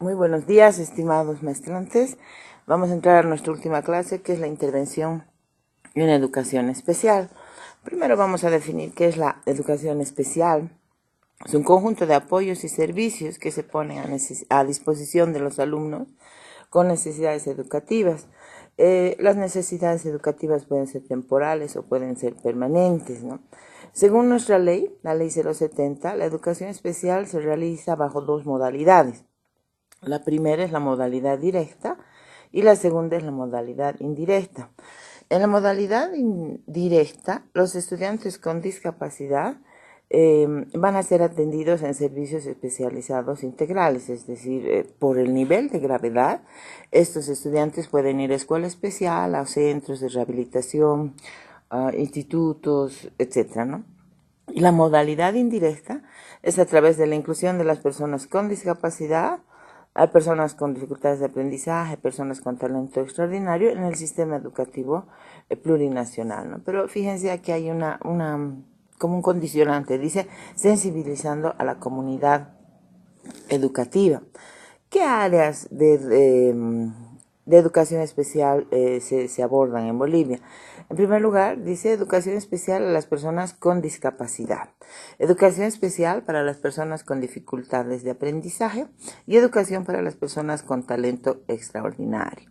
Muy buenos días, estimados maestrantes. Vamos a entrar a nuestra última clase, que es la intervención en educación especial. Primero vamos a definir qué es la educación especial. Es un conjunto de apoyos y servicios que se ponen a disposición de los alumnos con necesidades educativas. Las necesidades educativas pueden ser temporales o pueden ser permanentes, ¿no? Según nuestra ley, la ley 070, la educación especial se realiza bajo dos modalidades. La primera es la modalidad directa y la segunda es la modalidad indirecta. En la modalidad directa, los estudiantes con discapacidad van a ser atendidos en servicios especializados integrales, es decir, por el nivel de gravedad, estos estudiantes pueden ir a escuela especial, a centros de rehabilitación, a institutos, etcétera, ¿no? Y la modalidad indirecta es a través de la inclusión de las personas con discapacidad, hay personas con dificultades de aprendizaje, personas con talento extraordinario en el sistema educativo plurinacional, ¿no? Pero fíjense aquí hay como un condicionante, dice sensibilizando a la comunidad educativa. ¿Qué áreas de educación especial se abordan en Bolivia? En primer lugar, dice educación especial a las personas con discapacidad, educación especial para las personas con dificultades de aprendizaje y educación para las personas con talento extraordinario.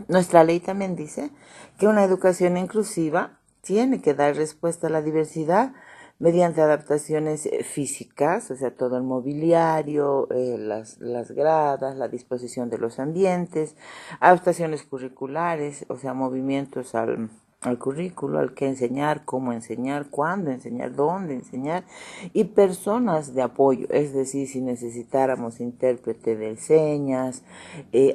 Nuestra ley también dice que una educación inclusiva tiene que dar respuesta a la diversidad mediante adaptaciones físicas, o sea, todo el mobiliario, las gradas, la disposición de los ambientes, adaptaciones curriculares, o sea, movimientos al currículo, al qué enseñar, cómo enseñar, cuándo enseñar, dónde enseñar, y personas de apoyo, es decir, si necesitáramos intérprete de señas,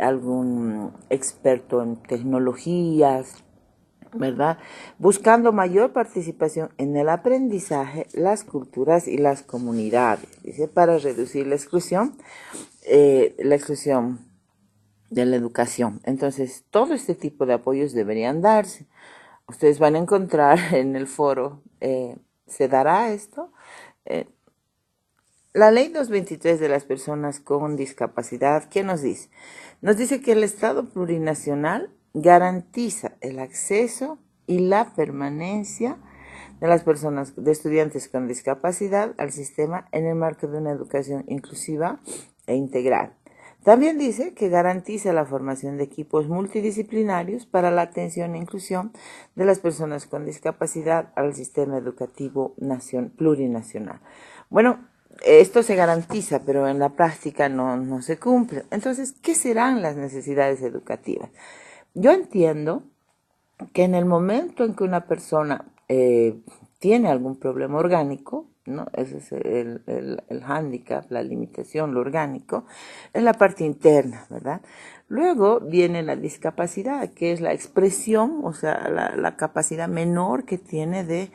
algún experto en tecnologías, ¿verdad? Buscando mayor participación en el aprendizaje, las culturas y las comunidades, dice, para reducir la exclusión de la educación. Entonces, todo este tipo de apoyos deberían darse. Ustedes van a encontrar en el foro, ¿se dará esto? La ley 223 de las personas con discapacidad, ¿qué nos dice? Nos dice que el Estado plurinacional garantiza el acceso y la permanencia de las personas, de estudiantes con discapacidad al sistema en el marco de una educación inclusiva e integral. También dice que garantiza la formación de equipos multidisciplinarios para la atención e inclusión de las personas con discapacidad al sistema educativo plurinacional. Bueno, esto se garantiza, pero en la práctica no se cumple. Entonces, ¿qué serán las necesidades educativas? Yo entiendo que en el momento en que una persona tiene algún problema orgánico, ¿no? Ese es el hándicap, la limitación, lo orgánico, es la parte interna, ¿verdad? Luego viene la discapacidad, que es la expresión, o sea, la capacidad menor que tiene de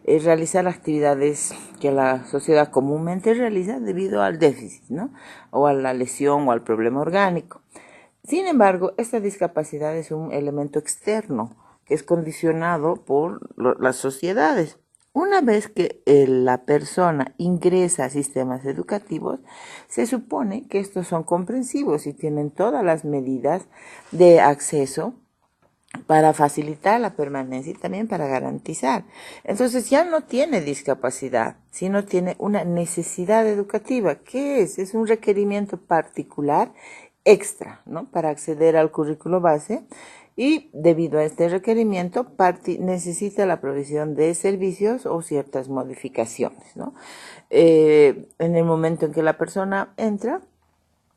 realizar actividades que la sociedad comúnmente realiza debido al déficit, ¿no? O a la lesión o al problema orgánico. Sin embargo, esta discapacidad es un elemento externo que es condicionado por las sociedades. Una vez que la persona ingresa a sistemas educativos, se supone que estos son comprensivos y tienen todas las medidas de acceso para facilitar la permanencia y también para garantizar. Entonces ya no tiene discapacidad, sino tiene una necesidad educativa. ¿Qué es? Es un requerimiento particular extra, ¿no? Para acceder al currículo base y debido a este requerimiento necesita la provisión de servicios o ciertas modificaciones, ¿no? En el momento en que la persona entra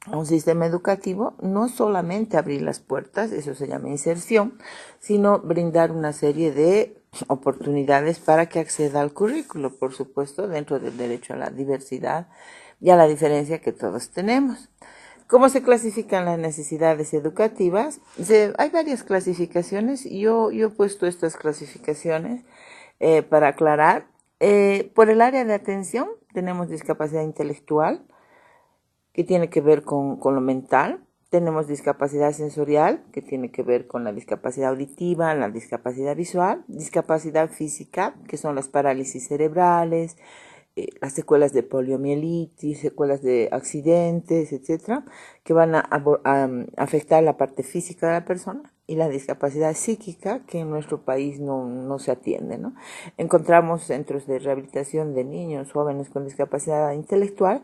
a un sistema educativo, no solamente abrir las puertas, eso se llama inserción, sino brindar una serie de oportunidades para que acceda al currículo, por supuesto, dentro del derecho a la diversidad y a la diferencia que todos tenemos. ¿Cómo se clasifican las necesidades educativas? Hay varias clasificaciones. Yo he puesto estas clasificaciones para aclarar. Por el área de atención tenemos discapacidad intelectual, que tiene que ver con lo mental. Tenemos discapacidad sensorial, que tiene que ver con la discapacidad auditiva, la discapacidad visual, discapacidad física, que son las parálisis cerebrales, las secuelas de poliomielitis, secuelas de accidentes, etcétera, que van a afectar la parte física de la persona, y la discapacidad psíquica, que en nuestro país no se atiende, ¿no? Encontramos centros de rehabilitación de niños, jóvenes con discapacidad intelectual,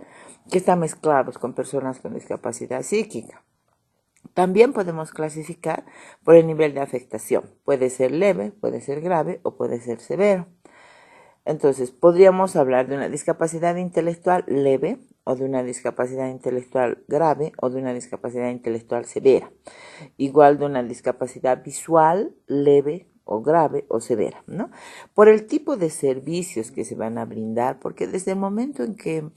que están mezclados con personas con discapacidad psíquica. También podemos clasificar por el nivel de afectación. Puede ser leve, puede ser grave o puede ser severo. Entonces, podríamos hablar de una discapacidad intelectual leve, o de una discapacidad intelectual grave, o de una discapacidad intelectual severa. Igual de una discapacidad visual leve o grave o severa, ¿no? Por el tipo de servicios que se van a brindar, porque desde el momento en que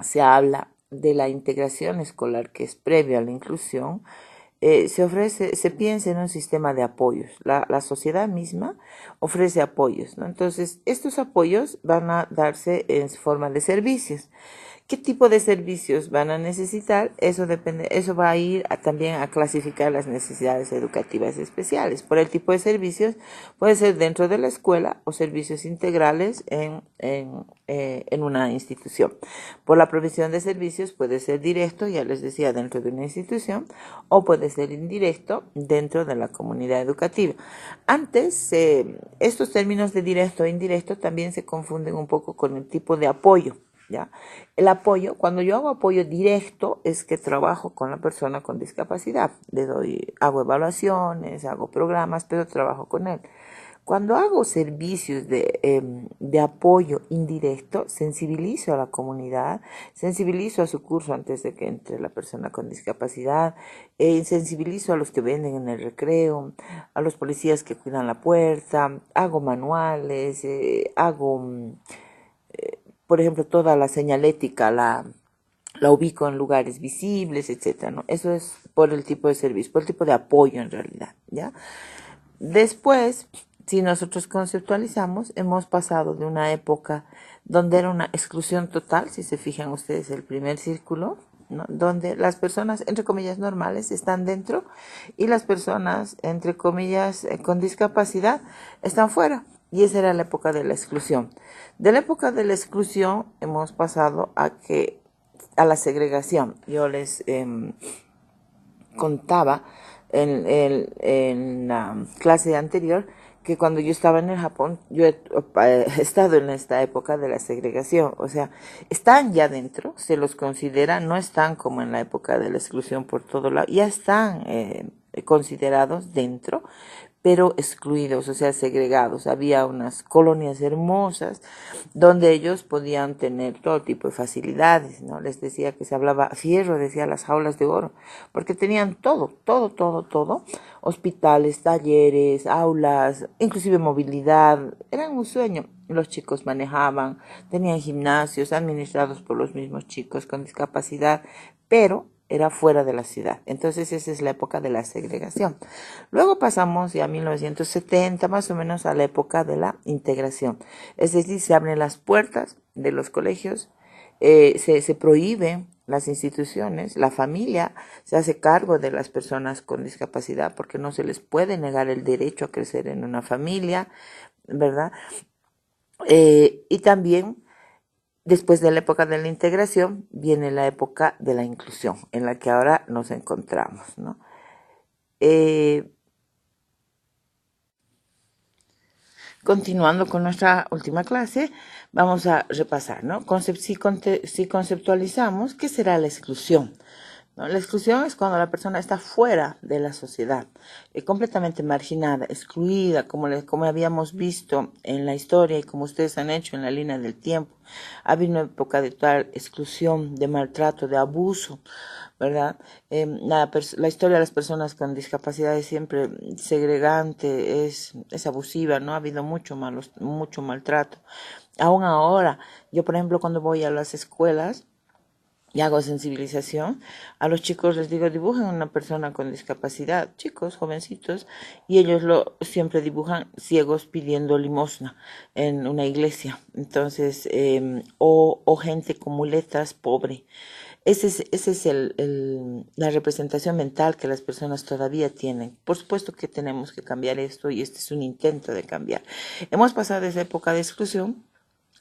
se habla de la integración escolar, que es previo a la inclusión, se piensa en un sistema de apoyos. La sociedad misma ofrece apoyos, ¿no? Entonces, estos apoyos van a darse en forma de servicios. ¿Qué tipo de servicios van a necesitar? Eso depende, eso va a ir también a clasificar las necesidades educativas especiales. Por el tipo de servicios, puede ser dentro de la escuela o servicios integrales en una institución. Por la provisión de servicios puede ser directo, ya les decía, dentro de una institución, o puede ser indirecto dentro de la comunidad educativa. Antes, estos términos de directo e indirecto también se confunden un poco con el tipo de apoyo. ¿Ya? El apoyo, cuando yo hago apoyo directo, es que trabajo con la persona con discapacidad. Hago evaluaciones, hago programas, pero trabajo con él. Cuando hago servicios de apoyo indirecto, sensibilizo a la comunidad, sensibilizo a su curso antes de que entre la persona con discapacidad, sensibilizo a los que venden en el recreo, a los policías que cuidan la puerta, hago manuales, hago por ejemplo, toda la señalética la ubico en lugares visibles, etcétera, ¿no? Eso es por el tipo de servicio, por el tipo de apoyo en realidad, ¿ya? Después, si nosotros conceptualizamos, hemos pasado de una época donde era una exclusión total, si se fijan ustedes el primer círculo, ¿no? Donde las personas, entre comillas, normales están dentro y las personas, entre comillas, con discapacidad están fuera. Y esa era la época de la exclusión. De la época de la exclusión hemos pasado a la segregación. Yo les contaba en la clase anterior que cuando yo estaba en el Japón, yo he estado en esta época de la segregación. O sea, están ya dentro, se los considera, no están como en la época de la exclusión por todo lado, ya están considerados dentro, pero excluidos, o sea, segregados. Había unas colonias hermosas donde ellos podían tener todo tipo de facilidades, ¿no? Les decía que se hablaba fierro, decía las jaulas de oro, porque tenían todo, hospitales, talleres, aulas, inclusive movilidad, eran un sueño. Los chicos manejaban, tenían gimnasios administrados por los mismos chicos con discapacidad, pero era fuera de la ciudad. Entonces esa es la época de la segregación. Luego pasamos ya a 1970 más o menos a la época de la integración. Es decir, se abren las puertas de los colegios, se prohíben las instituciones, la familia se hace cargo de las personas con discapacidad porque no se les puede negar el derecho a crecer en una familia, ¿verdad? Y también después de la época de la integración viene la época de la inclusión, en la que ahora nos encontramos, ¿no? Continuando con nuestra última clase, vamos a repasar, ¿no? Si conceptualizamos, ¿qué será la exclusión? ¿No? La exclusión es cuando la persona está fuera de la sociedad, completamente marginada, excluida, como habíamos visto en la historia y como ustedes han hecho en la línea del tiempo. Ha habido una época de total exclusión, de maltrato, de abuso, ¿verdad? La historia de las personas con discapacidad es siempre segregante, es abusiva, ¿no? Ha habido mucho maltrato. Aún ahora, yo por ejemplo cuando voy a las escuelas, y hago sensibilización, a los chicos les digo, dibujen una persona con discapacidad, chicos, jovencitos, y ellos siempre dibujan ciegos pidiendo limosna en una iglesia. Entonces, o gente con muletas, pobre. Esa es la representación mental que las personas todavía tienen. Por supuesto que tenemos que cambiar esto y este es un intento de cambiar. Hemos pasado de esa época de exclusión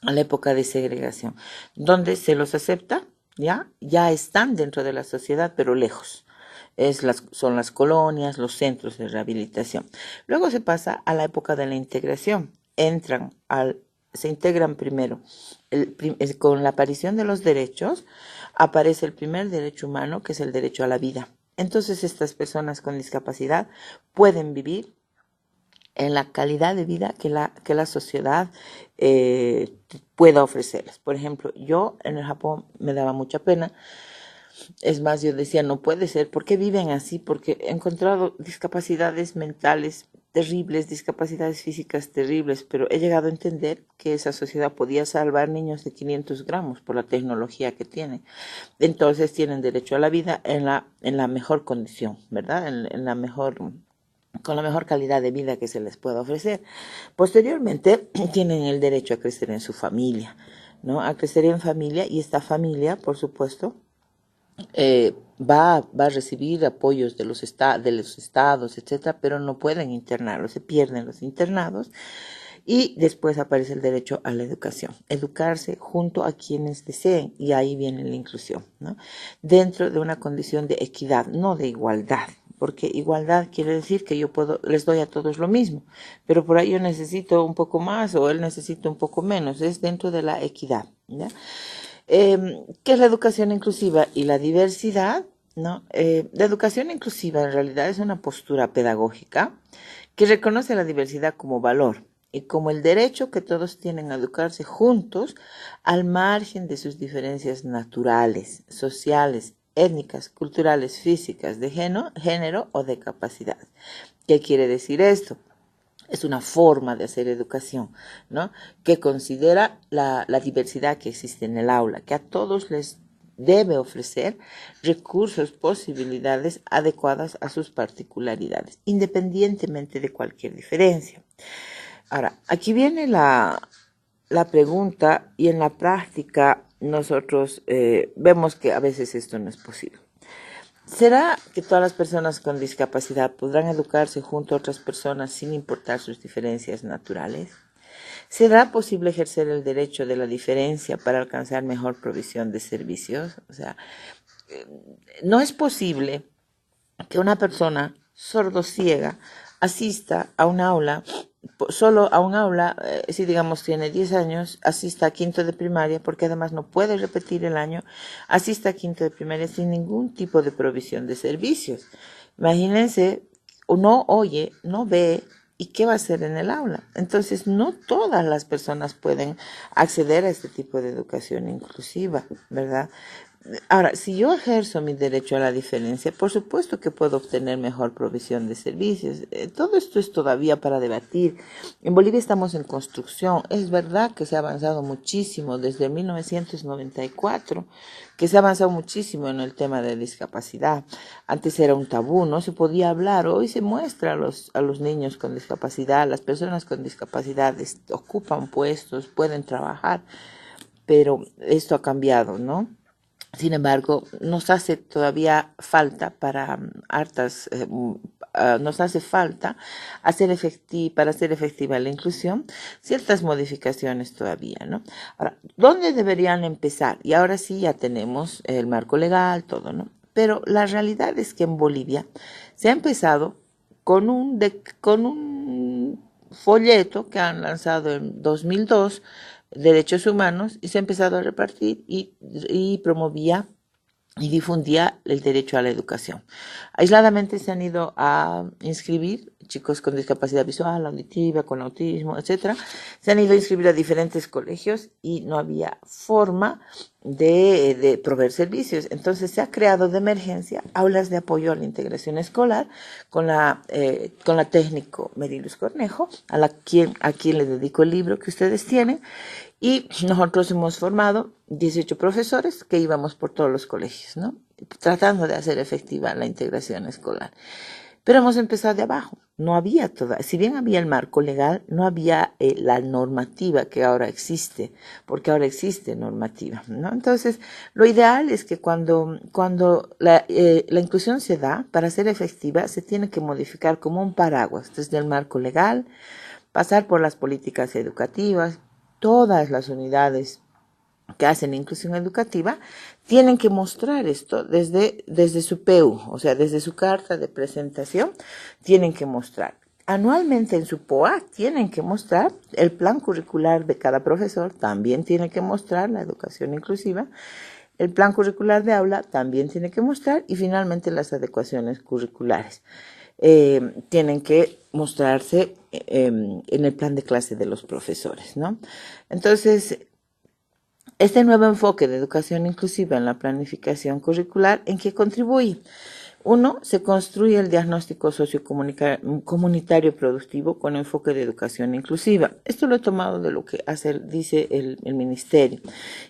a la época de segregación, donde se los acepta, ya están dentro de la sociedad, pero lejos. Son las colonias, los centros de rehabilitación. Luego se pasa a la época de la integración. Se integran primero. Con la aparición de los derechos, aparece el primer derecho humano, que es el derecho a la vida. Entonces, estas personas con discapacidad pueden vivir en la calidad de vida que la sociedad pueda ofrecerles. Por ejemplo, yo en el Japón me daba mucha pena. Es más, yo decía, no puede ser, ¿por qué viven así? Porque he encontrado discapacidades mentales terribles, discapacidades físicas terribles, pero he llegado a entender que esa sociedad podía salvar niños de 500 gramos por la tecnología que tienen. Entonces tienen derecho a la vida en la mejor condición, ¿verdad? Con la mejor calidad de vida que se les pueda ofrecer. Posteriormente tienen el derecho a crecer en su familia, ¿no? A crecer en familia, y esta familia, por supuesto, va a recibir apoyos de los estados, etcétera, pero no pueden internarlos, se pierden los internados. Y después aparece el derecho a la educación, educarse junto a quienes deseen, y ahí viene la inclusión, ¿no? Dentro de una condición de equidad, no de igualdad, porque igualdad quiere decir que les doy a todos lo mismo, pero por ahí yo necesito un poco más o él necesita un poco menos, es dentro de la equidad, ¿ya? ¿Qué es la educación inclusiva y la diversidad? ¿No? La educación inclusiva en realidad es una postura pedagógica que reconoce la diversidad como valor y como el derecho que todos tienen a educarse juntos al margen de sus diferencias naturales, sociales, étnicas, culturales, físicas, de género o de capacidad. ¿Qué quiere decir esto? Es una forma de hacer educación, ¿no? Que considera la diversidad que existe en el aula, que a todos les debe ofrecer recursos, posibilidades adecuadas a sus particularidades, independientemente de cualquier diferencia. Ahora, aquí viene la pregunta, y en la práctica nosotros vemos que a veces esto no es posible. ¿Será que todas las personas con discapacidad podrán educarse junto a otras personas sin importar sus diferencias naturales? ¿Será posible ejercer el derecho de la diferencia para alcanzar mejor provisión de servicios? O sea, no es posible que una persona sordociega asista a un aula, solo a un aula, si digamos tiene 10 años, asista a quinto de primaria, porque además no puede repetir el año, asista a quinto de primaria sin ningún tipo de provisión de servicios. Imagínense, no oye, no ve, ¿y qué va a hacer en el aula? Entonces, no todas las personas pueden acceder a este tipo de educación inclusiva, ¿verdad? Ahora, si yo ejerzo mi derecho a la diferencia, por supuesto que puedo obtener mejor provisión de servicios. Todo esto es todavía para debatir. En Bolivia estamos en construcción. Es verdad que se ha avanzado muchísimo desde 1994, que se ha avanzado muchísimo en el tema de discapacidad. Antes era un tabú, no se podía hablar. Hoy se muestra a los niños con discapacidad, las personas con discapacidad ocupan puestos, pueden trabajar, pero esto ha cambiado, ¿no? Sin embargo, nos hace todavía falta nos hace falta para hacer efectiva la inclusión, ciertas modificaciones todavía, ¿no? Ahora, ¿dónde deberían empezar? Y ahora sí ya tenemos el marco legal, todo, ¿no? Pero la realidad es que en Bolivia se ha empezado con un folleto que han lanzado en 2002, derechos humanos, y se ha empezado a repartir y promovía y difundía el derecho a la educación. Aisladamente se han ido a inscribir chicos con discapacidad visual, auditiva, con autismo, etcétera. Se han ido a inscribir a diferentes colegios y no había forma de proveer servicios. Entonces se ha creado de emergencia aulas de apoyo a la integración escolar con la técnico Merilus Cornejo, a quien le dedico el libro que ustedes tienen. Y nosotros hemos formado 18 profesores que íbamos por todos los colegios, ¿no? Tratando de hacer efectiva la integración escolar. Pero hemos empezado de abajo. No había si bien había el marco legal, no había la normativa que ahora existe, porque ahora existe normativa, ¿no? Entonces, lo ideal es que cuando la inclusión se da, para ser efectiva, se tiene que modificar como un paraguas, desde el marco legal, pasar por las políticas educativas, todas las unidades que hacen inclusión educativa tienen que mostrar esto desde su PU, o sea, desde su carta de presentación, tienen que mostrar. Anualmente en su POA tienen que mostrar el plan curricular de cada profesor, también tiene que mostrar la educación inclusiva, el plan curricular de aula también tiene que mostrar y finalmente las adecuaciones curriculares. Tienen que mostrarse en el plan de clase de los profesores, ¿no? Entonces, este nuevo enfoque de educación inclusiva en la planificación curricular, ¿en qué contribuye? Uno, se construye el diagnóstico sociocomunitario productivo con enfoque de educación inclusiva. Esto lo he tomado de lo que dice el ministerio.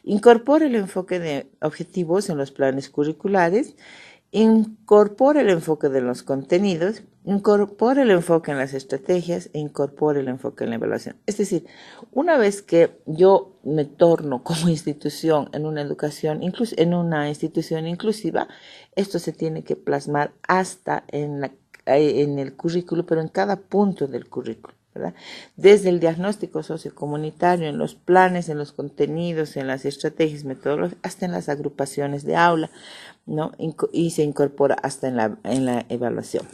Incorpora el enfoque de objetivos en los planes curriculares, incorpora el enfoque de los contenidos, incorpora el enfoque en las estrategias e incorpora el enfoque en la evaluación. Es decir, una vez que yo me torno como institución en una institución inclusiva, esto se tiene que plasmar hasta en el currículo, pero en cada punto del currículo, ¿verdad? Desde el diagnóstico sociocomunitario, en los planes, en los contenidos, en las estrategias, metodológicas, hasta en las agrupaciones de aula, ¿no? Y se incorpora hasta en la evaluación.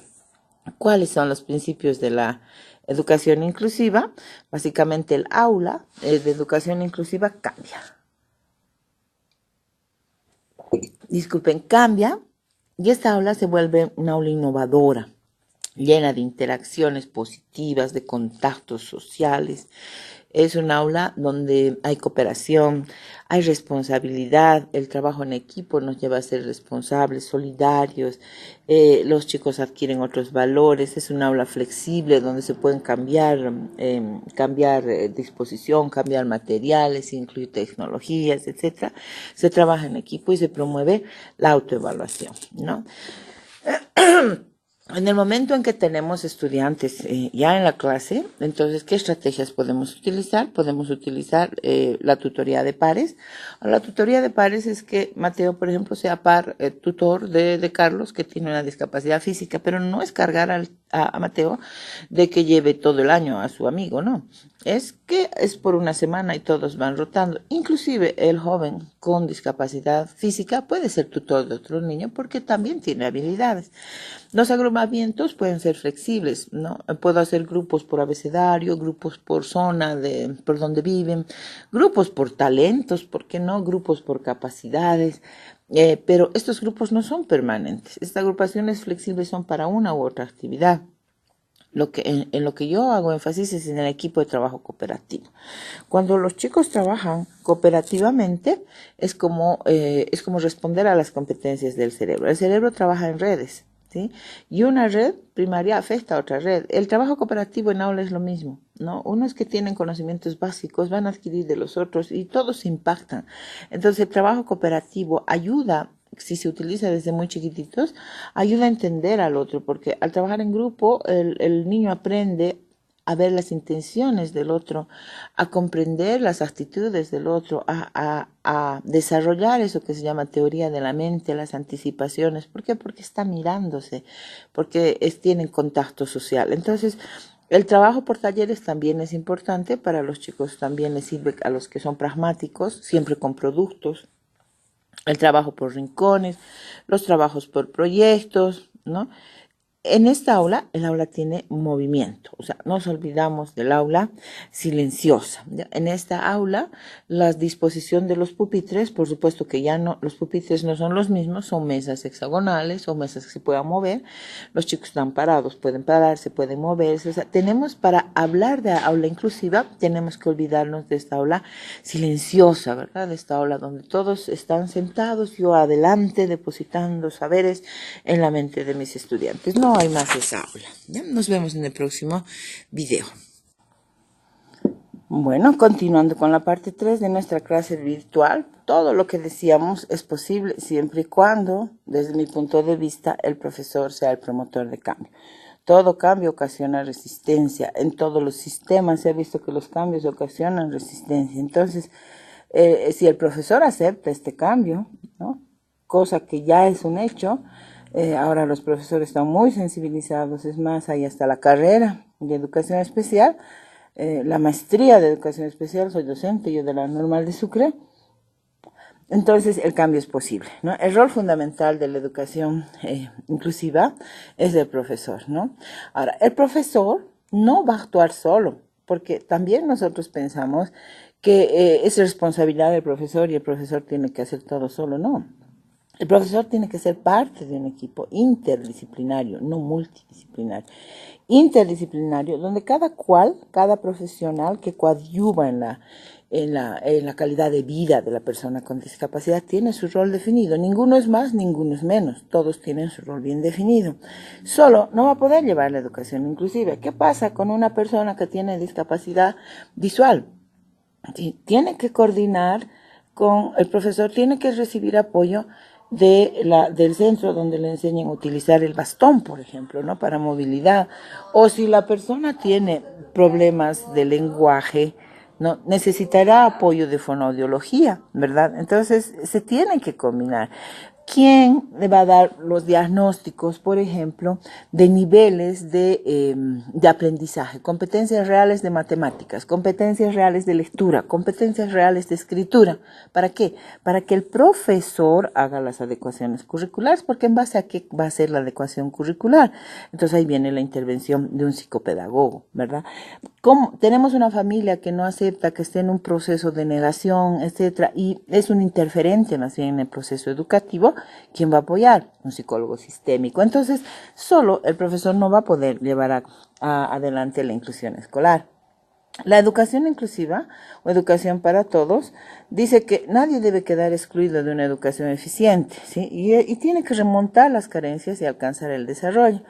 ¿Cuáles son los principios de la educación inclusiva? Básicamente el aula de educación inclusiva cambia. Cambia y esta aula se vuelve una aula innovadora, llena de interacciones positivas, de contactos sociales. Es un aula donde hay cooperación, hay responsabilidad, el trabajo en equipo nos lleva a ser responsables, solidarios, los chicos adquieren otros valores, es un aula flexible donde se pueden cambiar disposición, cambiar materiales, incluir tecnologías, etcétera. Se trabaja en equipo y se promueve la autoevaluación, ¿no? En el momento en que tenemos estudiantes ya en la clase, entonces, ¿qué estrategias podemos utilizar? Podemos utilizar la tutoría de pares. La tutoría de pares es que Mateo, por ejemplo, sea tutor de Carlos, que tiene una discapacidad física, pero no es cargar a Mateo de que lleve todo el año a su amigo, no. Es que es por una semana y todos van rotando. Inclusive el joven con discapacidad física puede ser tutor de otro niño porque también tiene habilidades. Los agrupamientos pueden ser flexibles, ¿no? Puedo hacer grupos por abecedario, grupos por zona por donde viven, grupos por talentos, ¿por qué no? Grupos por capacidades, pero estos grupos no son permanentes. Estas agrupaciones flexibles son para una u otra actividad. En lo que yo hago énfasis es en el equipo de trabajo cooperativo. Cuando los chicos trabajan cooperativamente, es como responder a las competencias del cerebro. El cerebro trabaja en redes, ¿sí? Y una red primaria afecta a otra red. El trabajo cooperativo en aula es lo mismo, ¿no? Unos que tienen conocimientos básicos van a adquirir de los otros y todos se impactan. Entonces, el trabajo cooperativo ayuda, si se utiliza desde muy chiquititos, ayuda a entender al otro, porque al trabajar en grupo, el niño aprende a ver las intenciones del otro, a comprender las actitudes del otro, a desarrollar eso que se llama teoría de la mente, las anticipaciones. ¿Por qué? Porque está mirándose, porque tienen contacto social. Entonces, el trabajo por talleres también es importante para los chicos, también les sirve a los que son pragmáticos, siempre con productos. El trabajo por rincones, los trabajos por proyectos, ¿no? En esta aula, el aula tiene movimiento, o sea, nos olvidamos del aula silenciosa. En esta aula, la disposición de los pupitres, por supuesto que ya no, los pupitres no son los mismos, son mesas hexagonales o mesas que se puedan mover. Los chicos están parados, pueden pararse, pueden moverse. O sea, para hablar de aula inclusiva, tenemos que olvidarnos de esta aula silenciosa, ¿verdad? De esta aula donde todos están sentados, yo adelante, depositando saberes en la mente de mis estudiantes. No hay más esa aula. ¿Ya? Nos vemos en el próximo video. Bueno, continuando con la parte 3 de nuestra clase virtual, todo lo que decíamos es posible siempre y cuando, desde mi punto de vista, el profesor sea el promotor de cambio. Todo cambio ocasiona resistencia. En todos los sistemas se ha visto que los cambios ocasionan resistencia. Entonces, si el profesor acepta este cambio, ¿no? Cosa que ya es un hecho, ahora los profesores están muy sensibilizados, es más, hay hasta la carrera de educación especial. la maestría de educación especial, soy docente yo de la Normal de Sucre. Entonces el cambio es posible, ¿no? El rol fundamental de la educación inclusiva es del profesor, ¿no? Ahora, el profesor no va a actuar solo, porque también nosotros pensamos que es responsabilidad del profesor y el profesor tiene que hacer todo solo, no. El profesor tiene que ser parte de un equipo interdisciplinario, no multidisciplinario. Interdisciplinario, donde cada profesional que coadyuva en la calidad de vida de la persona con discapacidad tiene su rol definido. Ninguno es más, ninguno es menos. Todos tienen su rol bien definido. Solo no va a poder llevar la educación inclusiva. ¿Qué pasa con una persona que tiene discapacidad visual? Tiene que coordinar con el profesor, tiene que recibir apoyo del centro donde le enseñan a utilizar el bastón, por ejemplo, ¿no? Para movilidad. O si la persona tiene problemas de lenguaje, ¿no? Necesitará apoyo de fonoaudiología, ¿verdad? Entonces, se tienen que combinar. ¿Quién le va a dar los diagnósticos, por ejemplo, de niveles de aprendizaje? Competencias reales de matemáticas, competencias reales de lectura, competencias reales de escritura. ¿Para qué? Para que el profesor haga las adecuaciones curriculares, porque en base a qué va a ser la adecuación curricular. Entonces ahí viene la intervención de un psicopedagogo, ¿verdad? Como tenemos una familia que no acepta, que esté en un proceso de negación, etcétera, y es un interferente más bien en el proceso educativo, ¿quién va a apoyar? Un psicólogo sistémico. Entonces, solo el profesor no va a poder llevar adelante la inclusión escolar. La educación inclusiva o educación para todos dice que nadie debe quedar excluido de una educación eficiente, ¿sí? Y tiene que remontar las carencias y alcanzar el desarrollo.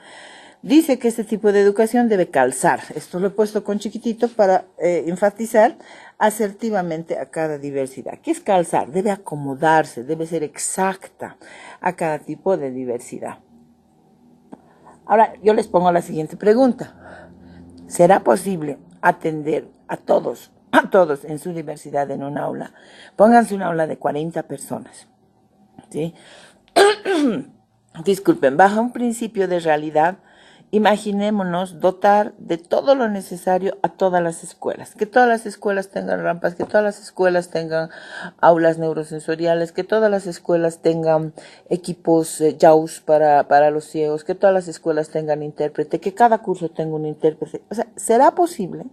Dice que este tipo de educación debe calzar, esto lo he puesto con chiquitito para enfatizar asertivamente a cada diversidad. ¿Qué es calzar? Debe acomodarse, debe ser exacta a cada tipo de diversidad. Ahora yo les pongo la siguiente pregunta. ¿Será posible atender a todos en su diversidad en un aula? Pónganse un aula de 40 personas, ¿sí? Disculpen, bajo un principio de realidad, imaginémonos dotar de todo lo necesario a todas las escuelas, que todas las escuelas tengan rampas, que todas las escuelas tengan aulas neurosensoriales, que todas las escuelas tengan equipos JAWS para los ciegos, que todas las escuelas tengan intérprete, que cada curso tenga un intérprete. O sea, ¿será posible?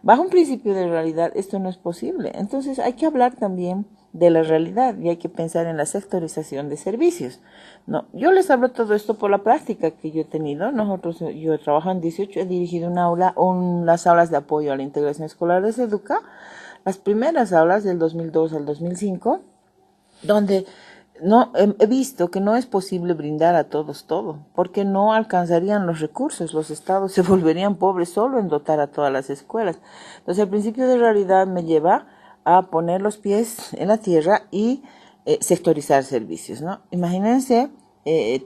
Bajo un principio de realidad esto no es posible. Entonces hay que hablar también de la realidad y hay que pensar en la sectorización de servicios. No, yo les hablo todo esto por la práctica que yo he tenido. Yo he trabajado en 18, he dirigido unas aulas de apoyo a la integración escolar de SEDUCA, las primeras aulas del 2002 al 2005, donde no he visto que no es posible brindar a todos todo, porque no alcanzarían los recursos, los estados se volverían pobres solo en dotar a todas las escuelas. Entonces el principio de realidad me lleva a poner los pies en la tierra y sectorizar servicios, ¿no? Imagínense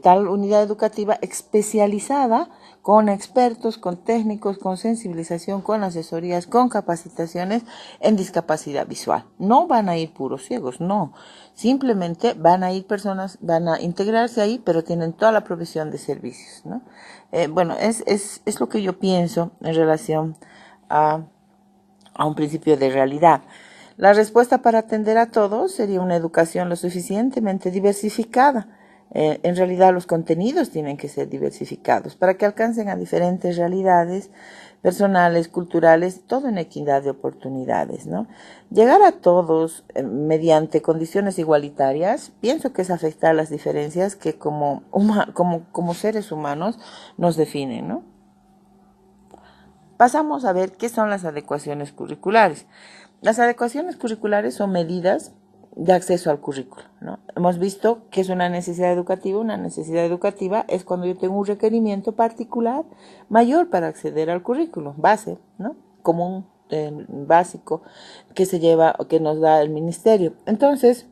tal unidad educativa especializada con expertos, con técnicos, con sensibilización, con asesorías, con capacitaciones en discapacidad visual. No van a ir puros ciegos, no. Simplemente van a ir personas, van a integrarse ahí, pero tienen toda la provisión de servicios, ¿no? Bueno, es lo que yo pienso en relación a un principio de realidad. La respuesta para atender a todos sería una educación lo suficientemente diversificada. En realidad los contenidos tienen que ser diversificados para que alcancen a diferentes realidades personales, culturales, todo en equidad de oportunidades, ¿no? Llegar a todos mediante condiciones igualitarias, pienso que es afectar las diferencias que como seres humanos nos definen, ¿no? Pasamos a ver qué son las adecuaciones curriculares. Las adecuaciones curriculares son medidas de acceso al currículo, ¿no? Hemos visto que es una necesidad educativa. Una necesidad educativa es cuando yo tengo un requerimiento particular mayor para acceder al currículo, base, ¿no? Común, básico, que nos da el ministerio. Entonces,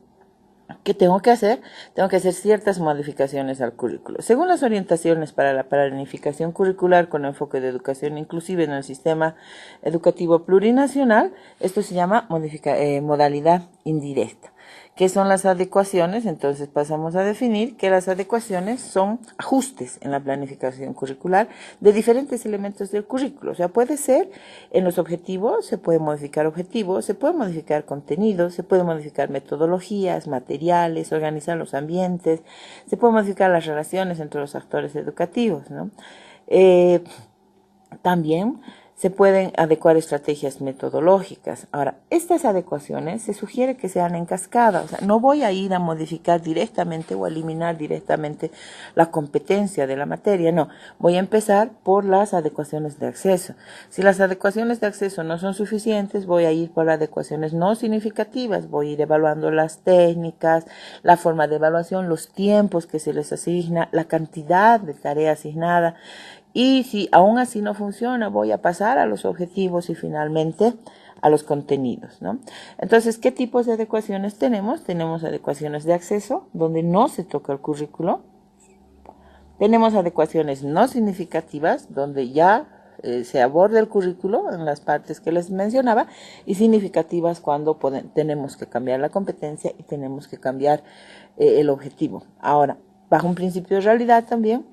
¿qué tengo que hacer? Tengo que hacer ciertas modificaciones al currículo. Según las orientaciones para la planificación curricular con enfoque de educación inclusiva en el sistema educativo plurinacional, esto se llama modalidad indirecta. ¿Qué son las adecuaciones? Entonces pasamos a definir que las adecuaciones son ajustes en la planificación curricular de diferentes elementos del currículo. O sea, puede ser en los objetivos, se puede modificar objetivos, se puede modificar contenidos, se puede modificar metodologías, materiales, organizar los ambientes, se puede modificar las relaciones entre los actores educativos, ¿no? También se pueden adecuar estrategias metodológicas. Ahora, estas adecuaciones se sugiere que sean en cascada, o sea, no voy a ir a modificar directamente o a eliminar directamente la competencia de la materia, no, voy a empezar por las adecuaciones de acceso. Si las adecuaciones de acceso no son suficientes, voy a ir por adecuaciones no significativas, voy a ir evaluando las técnicas, la forma de evaluación, los tiempos que se les asigna, la cantidad de tarea asignada. Y si aún así no funciona, voy a pasar a los objetivos y finalmente a los contenidos, ¿no? Entonces, ¿qué tipos de adecuaciones tenemos? Tenemos adecuaciones de acceso, donde no se toca el currículo. Tenemos adecuaciones no significativas, donde ya se aborda el currículo en las partes que les mencionaba, y significativas cuando tenemos que cambiar la competencia y tenemos que cambiar el objetivo. Ahora, bajo un principio de realidad también,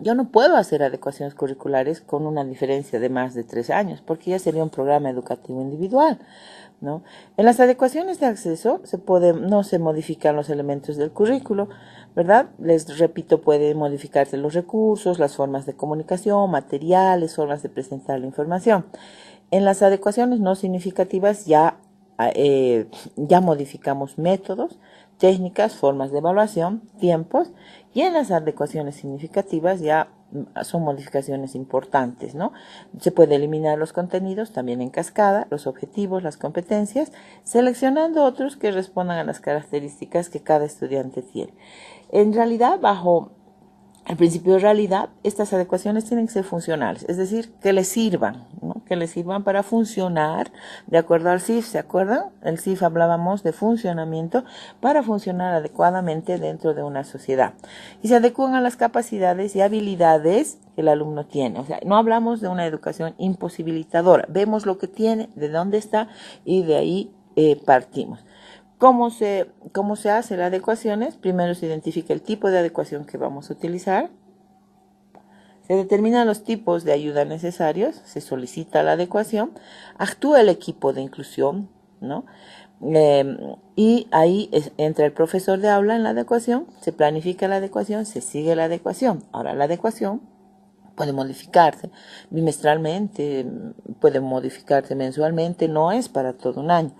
yo no puedo hacer adecuaciones curriculares con una diferencia de más de 3 años, porque ya sería un programa educativo individual, ¿no? En las adecuaciones de acceso no se modifican los elementos del currículo, ¿verdad? Les repito, pueden modificarse los recursos, las formas de comunicación, materiales, formas de presentar la información. En las adecuaciones no significativas ya modificamos métodos, técnicas, formas de evaluación, tiempos, y en las adecuaciones significativas ya son modificaciones importantes, ¿no? Se puede eliminar los contenidos también en cascada, los objetivos, las competencias, seleccionando otros que respondan a las características que cada estudiante tiene. En realidad, bajo el principio de realidad, estas adecuaciones tienen que ser funcionales, es decir, que les sirvan, ¿no? Que les sirvan para funcionar de acuerdo al CIF. ¿Se acuerdan? El CIF hablábamos de funcionamiento para funcionar adecuadamente dentro de una sociedad. Y se adecúan a las capacidades y habilidades que el alumno tiene. O sea, no hablamos de una educación imposibilitadora. Vemos lo que tiene, de dónde está y de ahí partimos. ¿Cómo se hace las adecuaciones? Primero se identifica el tipo de adecuación que vamos a utilizar. Se determinan los tipos de ayuda necesarios, se solicita la adecuación, actúa el equipo de inclusión, ¿no? Y ahí entra el profesor de aula en la adecuación, se planifica la adecuación, se sigue la adecuación. Ahora, la adecuación puede modificarse bimestralmente, puede modificarse mensualmente, no es para todo un año.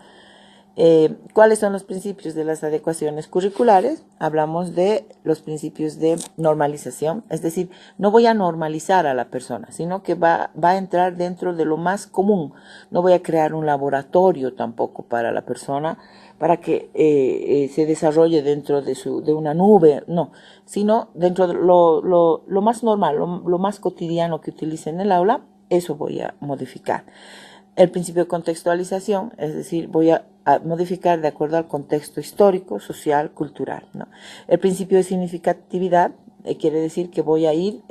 ¿Cuáles son los principios de las adecuaciones curriculares? Hablamos de los principios de normalización, es decir, no voy a normalizar a la persona, sino que va a entrar dentro de lo más común. No voy a crear un laboratorio tampoco para la persona, para que se desarrolle dentro de una nube, no, sino dentro de lo más normal, lo más cotidiano que utilice en el aula, eso voy a modificar. El principio de contextualización, es decir, voy a modificar de acuerdo al contexto histórico, social, cultural, ¿no? El principio de significatividad quiere decir que voy a ir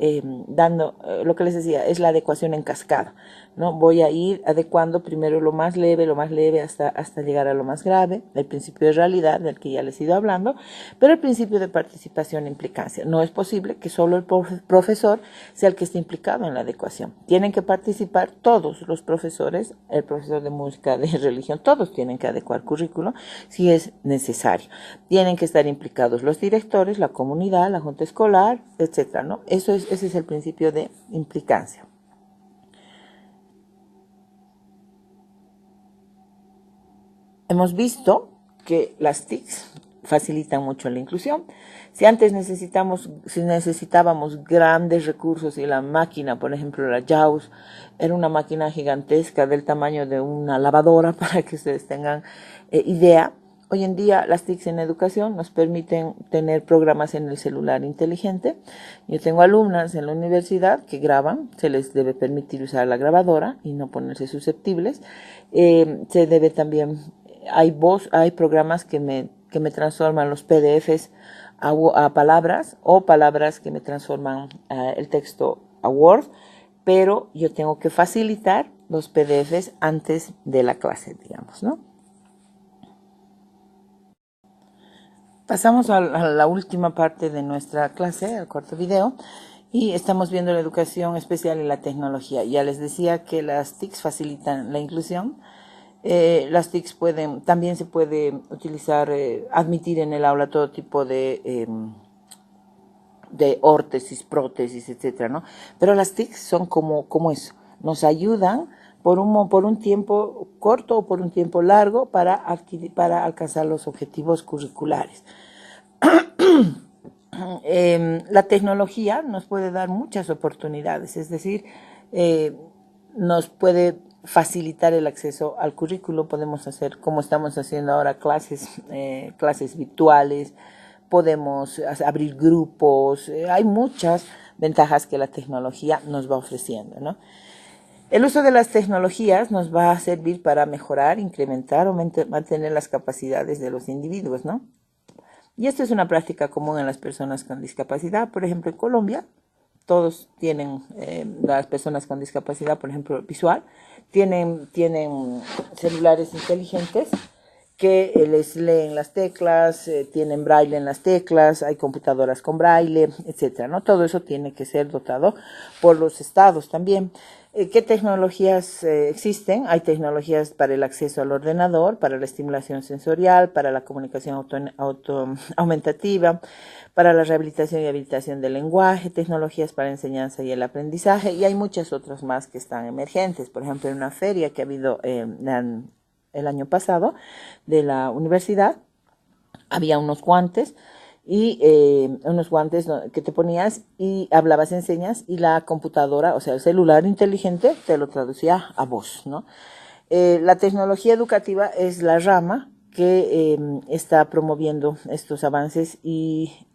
dando, lo que les decía, es la adecuación en cascada, ¿no? Voy a ir adecuando primero lo más leve hasta llegar a lo más grave. El principio de realidad, del que ya les he ido hablando, pero el principio de participación e implicancia. No es posible que solo el profesor sea el que esté implicado en la adecuación. Tienen que participar todos los profesores, el profesor de música, de religión, todos tienen que adecuar currículo si es necesario. Tienen que estar implicados los directores, la comunidad, la junta escolar, etcétera, ¿no? Ese es el principio de implicancia. Hemos visto que las TICs facilitan mucho la inclusión. Si antes necesitábamos grandes recursos y la máquina, por ejemplo la JAWS, era una máquina gigantesca del tamaño de una lavadora, para que ustedes tengan idea. Hoy en día las TICs en educación nos permiten tener programas en el celular inteligente. Yo tengo alumnas en la universidad que graban, se les debe permitir usar la grabadora y no ponerse susceptibles. Se debe también, hay programas que me transforman los PDFs a palabras, o palabras que me transforman el texto a Word, pero yo tengo que facilitar los PDFs antes de la clase, digamos, ¿no? Pasamos a la última parte de nuestra clase, al cuarto video, y estamos viendo la educación especial y la tecnología. Ya les decía que las TICs facilitan la inclusión. Las TICs también se puede utilizar, admitir en el aula todo tipo de órtesis, prótesis, etcétera, ¿no? Pero las TICs son como eso, nos ayudan por un tiempo corto o por un tiempo largo para alcanzar los objetivos curriculares. La tecnología nos puede dar muchas oportunidades, es decir, nos puede facilitar el acceso al currículo, podemos hacer, como estamos haciendo ahora, clases virtuales, podemos abrir grupos, hay muchas ventajas que la tecnología nos va ofreciendo, ¿no? El uso de las tecnologías nos va a servir para mejorar, incrementar o mantener las capacidades de los individuos, ¿no? Y esto es una práctica común en las personas con discapacidad. Por ejemplo, en Colombia, todos tienen, las personas con discapacidad, por ejemplo, visual, tienen celulares inteligentes que les leen las teclas, tienen braille en las teclas, hay computadoras con braille, etcétera, ¿no? Todo eso tiene que ser dotado por los estados también. ¿Qué tecnologías existen? Hay tecnologías para el acceso al ordenador, para la estimulación sensorial, para la comunicación aumentativa, para la rehabilitación y habilitación del lenguaje, tecnologías para la enseñanza y el aprendizaje, y hay muchas otras más que están emergentes. Por ejemplo, en una feria que ha habido el año pasado de la universidad, había unos guantes que te ponías y hablabas en señas y la computadora, o sea, el celular inteligente te lo traducía a voz, ¿no? La tecnología educativa es la rama que está promoviendo estos avances y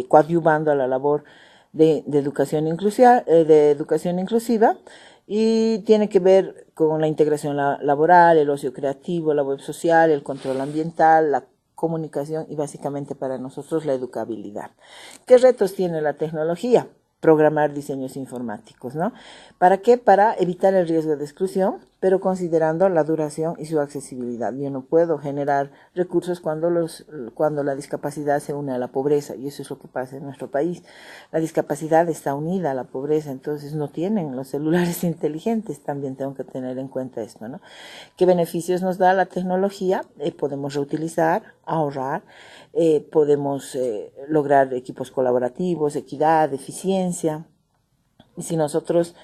coadyuvando a la labor de educación inclusiva, y tiene que ver con la integración laboral, el ocio creativo, la web social, el control ambiental, la comunicación y básicamente para nosotros la educabilidad. ¿Qué retos tiene la tecnología? Programar diseños informáticos, ¿no? ¿Para qué? Para evitar el riesgo de exclusión, pero considerando la duración y su accesibilidad. Yo no puedo generar recursos cuando la discapacidad se une a la pobreza, y eso es lo que pasa en nuestro país. La discapacidad está unida a la pobreza, entonces no tienen los celulares inteligentes, también tengo que tener en cuenta esto, ¿no? ¿Qué beneficios nos da la tecnología? Podemos reutilizar, ahorrar, podemos lograr equipos colaborativos, equidad, eficiencia. Y si nosotros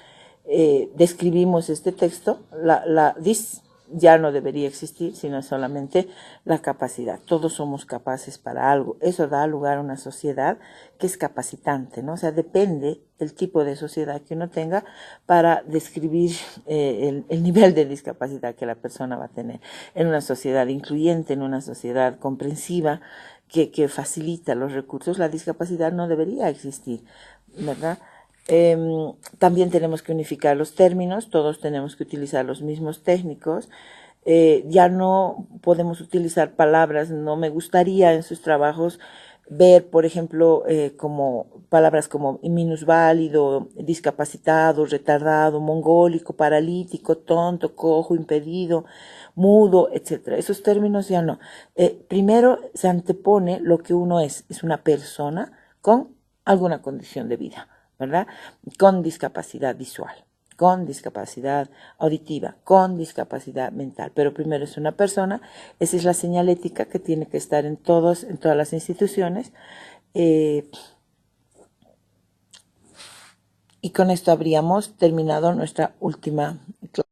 describimos este texto, la DIS ya no debería existir, sino solamente la capacidad. Todos somos capaces para algo. Eso da lugar a una sociedad que es capacitante, ¿no? O sea, depende del tipo de sociedad que uno tenga para describir el nivel de discapacidad que la persona va a tener. En una sociedad incluyente, en una sociedad comprensiva, que facilita los recursos, la discapacidad no debería existir, ¿verdad? También tenemos que unificar los términos, todos tenemos que utilizar los mismos técnicos. Ya no podemos utilizar palabras, no me gustaría en sus trabajos ver, por ejemplo, como palabras como minusválido, discapacitado, retardado, mongólico, paralítico, tonto, cojo, impedido, mudo, etcétera. Esos términos ya no. Primero se antepone lo que uno es una persona con alguna condición de vida, ¿verdad? Con discapacidad visual, con discapacidad auditiva, con discapacidad mental. Pero primero es una persona, esa es la señalética que tiene que estar en todas las instituciones. Y con esto habríamos terminado nuestra última clase.